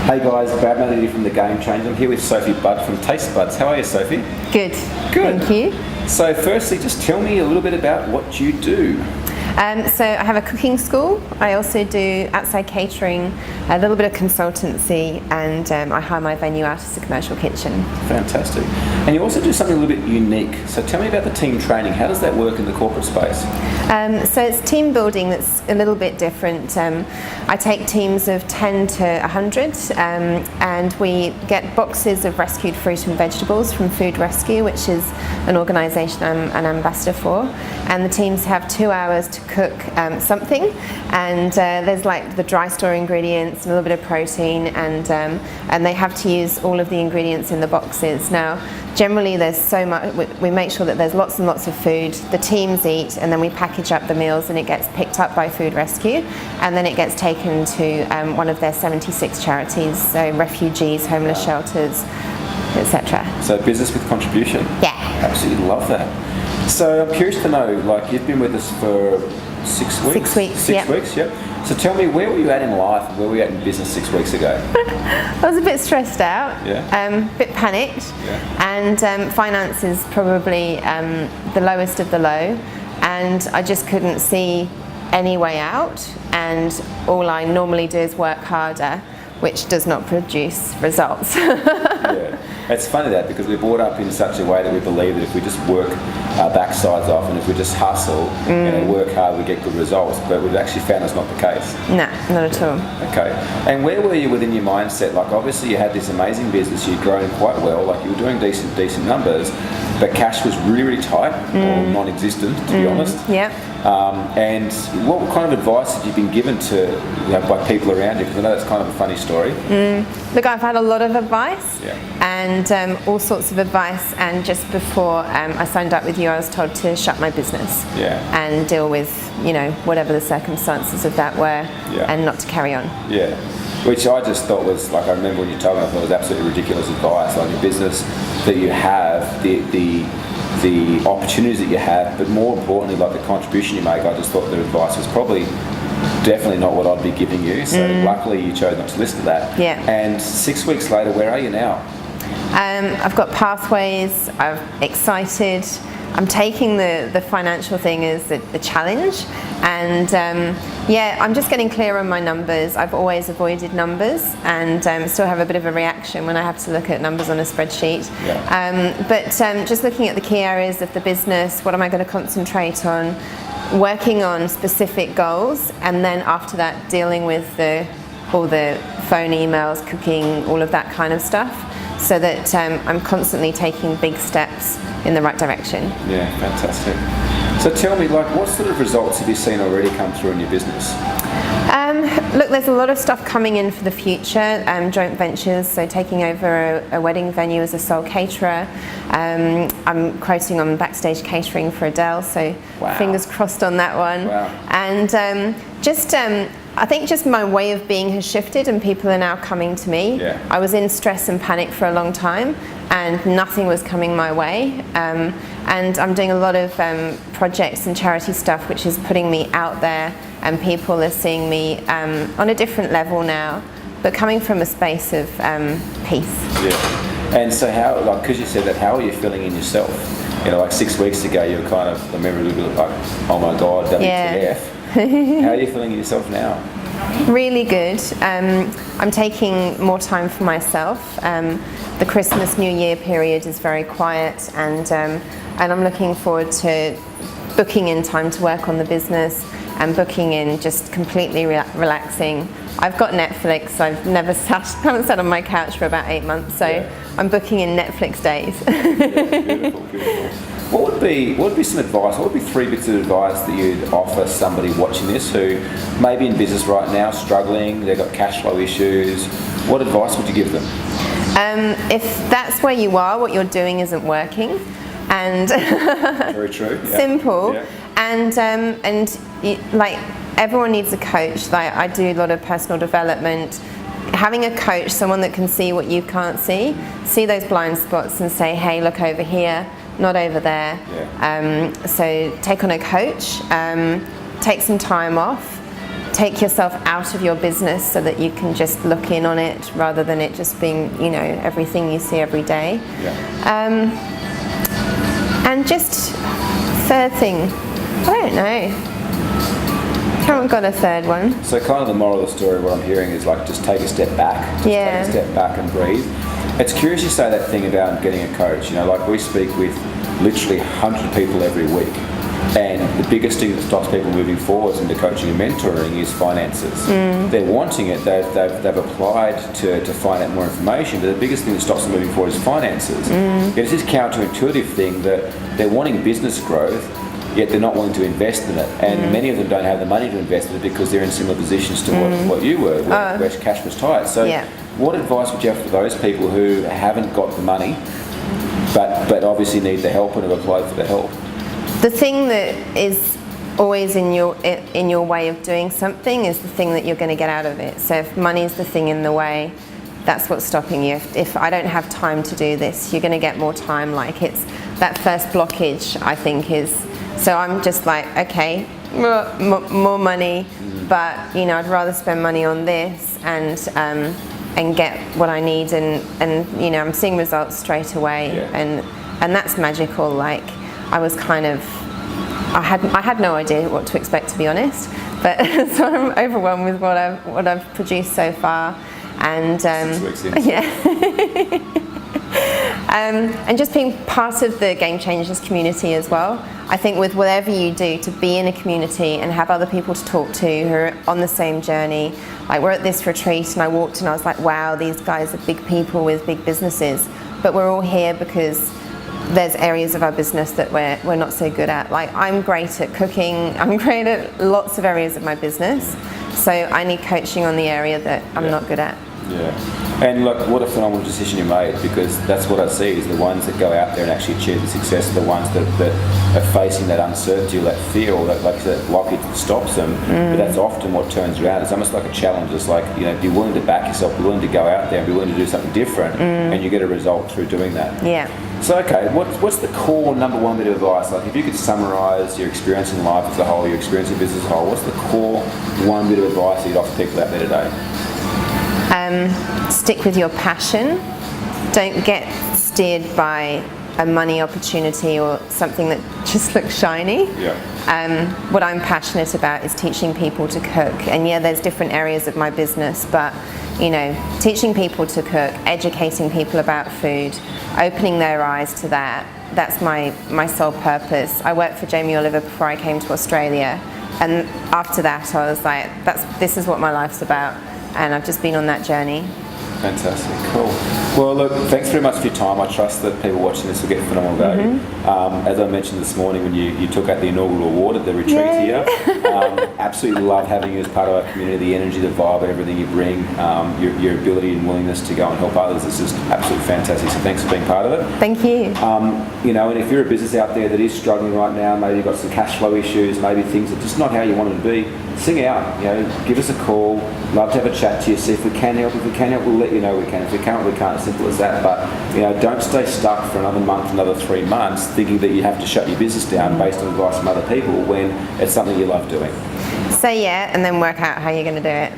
Hey guys, Brad Melody from The Game Changer. I'm here with Sophie Budd from Taste Buds. How are you, Sophie? Good. Good. Thank you. So firstly, just tell me a little bit about what you do. So I have a cooking school. I also do outside catering, a little bit of consultancy, and I hire my venue out as a commercial kitchen. Fantastic. And you also do something a little bit unique. So tell me about the team training. How does that work in the corporate space? So it's team building that's a little bit different. I take teams of 10 to 100 and we get boxes of rescued fruit and vegetables from Food Rescue, which is an organisation I'm an ambassador for. And the teams have 2 hours to cook something, and there's like the dry store ingredients, a little bit of protein, and they have to use all of the ingredients in the boxes. Now, generally there's so much, we make sure that there's lots and lots of food, the teams eat, and then we package up the meals and it gets picked up by Food Rescue, and then it gets taken to one of their 76 charities, so refugees, homeless shelters, etc. So business with contribution? Yeah. Absolutely love that. So I'm curious to know, like, you've been with us for 6 weeks? 6 weeks, Six weeks, yep. So tell me, where were you at in life and where were you at in business 6 weeks ago? I was a bit stressed out, Yeah. a bit panicked, Yeah. and finance is probably the lowest of the low, and I just couldn't see any way out, and all I normally do is work harder, which does not produce results. Yeah, it's funny that, because we're brought up in such a way that we believe that if we just work our backsides off and if we just hustle and work hard, we get good results. But we've actually found that's not the case. No, not at all. Okay. And where were you within your mindset? Like, obviously you had this amazing business, you'd grown quite well, like you were doing decent numbers, but cash was really tight or non-existent, to be honest. Yeah. And what kind of advice have you been given to, by people around you? Because I know that's kind of a funny story. Look, I've had a lot of advice, Yeah. and all sorts of advice, and just before I signed up with you, I was told to shut my business and deal with, whatever the circumstances of that were, and not to carry on. Yeah, which I just thought was, like, I remember when you told me, I thought it was absolutely ridiculous advice. Like, your business that you have, the opportunities that you have, but more importantly, like the contribution you make, I just thought the advice was probably definitely not what I'd be giving you. So luckily you chose not to listen to that. Yeah. And 6 weeks later, where are you now? I've got pathways, I'm excited. I'm taking the financial thing as a challenge, and I'm just getting clear on my numbers. I've always avoided numbers, and still have a bit of a reaction when I have to look at numbers on a spreadsheet. But just looking at the key areas of the business, what am I going to concentrate on, working on specific goals, and then after that dealing with all the phone emails, cooking, all of that kind of stuff, so that I'm constantly taking big steps in the right direction. Yeah, fantastic. So tell me, like, what sort of results have you seen already come through in your business? Look, there's a lot of stuff coming in for the future, joint ventures, so taking over a wedding venue as a sole caterer. I'm quoting on backstage catering for Adele, so fingers crossed on that one. Wow. And I think just my way of being has shifted, and people are now coming to me. Yeah. I was in stress and panic for a long time, and nothing was coming my way. And I'm doing a lot of projects and charity stuff, which is putting me out there, and people are seeing me on a different level now, but coming from a space of peace. Yeah. And so how, like, because you said that, how are you feeling in yourself? Like 6 weeks ago, you were kind of, I remember a little bit like, oh my God, WTF. How are you feeling in yourself now? Really good. I'm taking more time for myself. The Christmas New Year period is very quiet, and I'm looking forward to booking in time to work on the business and booking in just completely relaxing. I've got Netflix. I've never haven't sat on my couch for about 8 months, so I'm booking in Netflix days. Beautiful, beautiful. What would be some advice? What would be 3 bits of advice that you'd offer somebody watching this who may be in business right now, struggling, they've got cash flow issues? What advice would you give them? If that's where you are, what you're doing isn't working, and very true. Yeah. Simple, yeah. And like, everyone needs a coach. Like, I do a lot of personal development. Having a coach, someone that can see what you can't see those blind spots and say, hey, look over here, not over there. Yeah. So take on a coach, take some time off, take yourself out of your business so that you can just look in on it rather than it just being, everything you see every day. Yeah. And just third thing, I don't know. Haven't got a third one. So kind of the moral of the story, what I'm hearing is like just take a step back. Take a step back and breathe. It's curious you say that thing about getting a coach. Like we speak with literally 100 people every week. And the biggest thing that stops people moving forwards into coaching and mentoring is finances. They're wanting it, they've applied to find out more information, but the biggest thing that stops them moving forward is finances. It's this counterintuitive thing that they're wanting business growth, yet they're not willing to invest in it. And many of them don't have the money to invest in it because they're in similar positions to what you were, where cash was tight. So what advice would you have for those people who haven't got the money, but obviously need the help and have applied for the help? The thing that is always in your way of doing something is the thing that you're going to get out of it. So if money is the thing in the way, that's what's stopping you. If I don't have time to do this, you're going to get more time. Like it's that first blockage, I think, is. So I'm just like, okay, more money, but I'd rather spend money on this and get what I need, and I'm seeing results straight away, and that's magical. Like I was kind of, I had no idea what to expect, to be honest, but so I'm overwhelmed with what I've produced so far, and 6 weeks in. And just being part of the Game Changers community as well. I think with whatever you do, to be in a community and have other people to talk to who are on the same journey. Like we're at this retreat and I walked and I was like, wow, these guys are big people with big businesses, but we're all here because there's areas of our business that we're not so good at. Like I'm great at cooking, I'm great at lots of areas of my business, so I need coaching on the area that I'm not good at. Yeah, and look, what a phenomenal decision you made, because that's what I see is the ones that go out there and actually achieve the success are the ones that are facing that uncertainty or that fear or that, like that blockage that stops them. But that's often what turns around. It's almost like a challenge. It's like, be willing to back yourself, be willing to go out there and be willing to do something different, and you get a result through doing that. Yeah. So okay, what's the core number one bit of advice? Like if you could summarise your experience in life as a whole, your experience in business as a whole, what's the core one bit of advice that you'd offer people out there today? Stick with your passion. Don't get steered by a money opportunity or something that just looks shiny. What I'm passionate about is teaching people to cook. And there's different areas of my business, but teaching people to cook, educating people about food, opening their eyes to that, that's my sole purpose. I worked for Jamie Oliver before I came to Australia, and after that I was like, this is what my life's about, and I've just been on that journey. Fantastic, cool. Well, look, thanks very much for your time. I trust that people watching this will get phenomenal value. As I mentioned this morning when you took out the inaugural award at the retreat here, absolutely love having you as part of our community. The energy, the vibe, everything you bring, your ability and willingness to go and help others is just absolutely fantastic. So thanks for being part of it. Thank you. And if you're a business out there that is struggling right now, maybe you've got some cash flow issues, maybe things are just not how you want them to be, sing out. Give us a call. Love to have a chat to you. See if we can help. If we can help, we'll let you know we can. If we can't, we can't. As simple as that. But don't stay stuck for another month, another 3 months, thinking that you have to shut your business down based on advice from other people when it's something you love doing. Say and then work out how you're going to do it.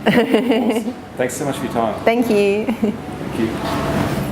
Awesome. Thanks so much for your time. Thank you. Thank you.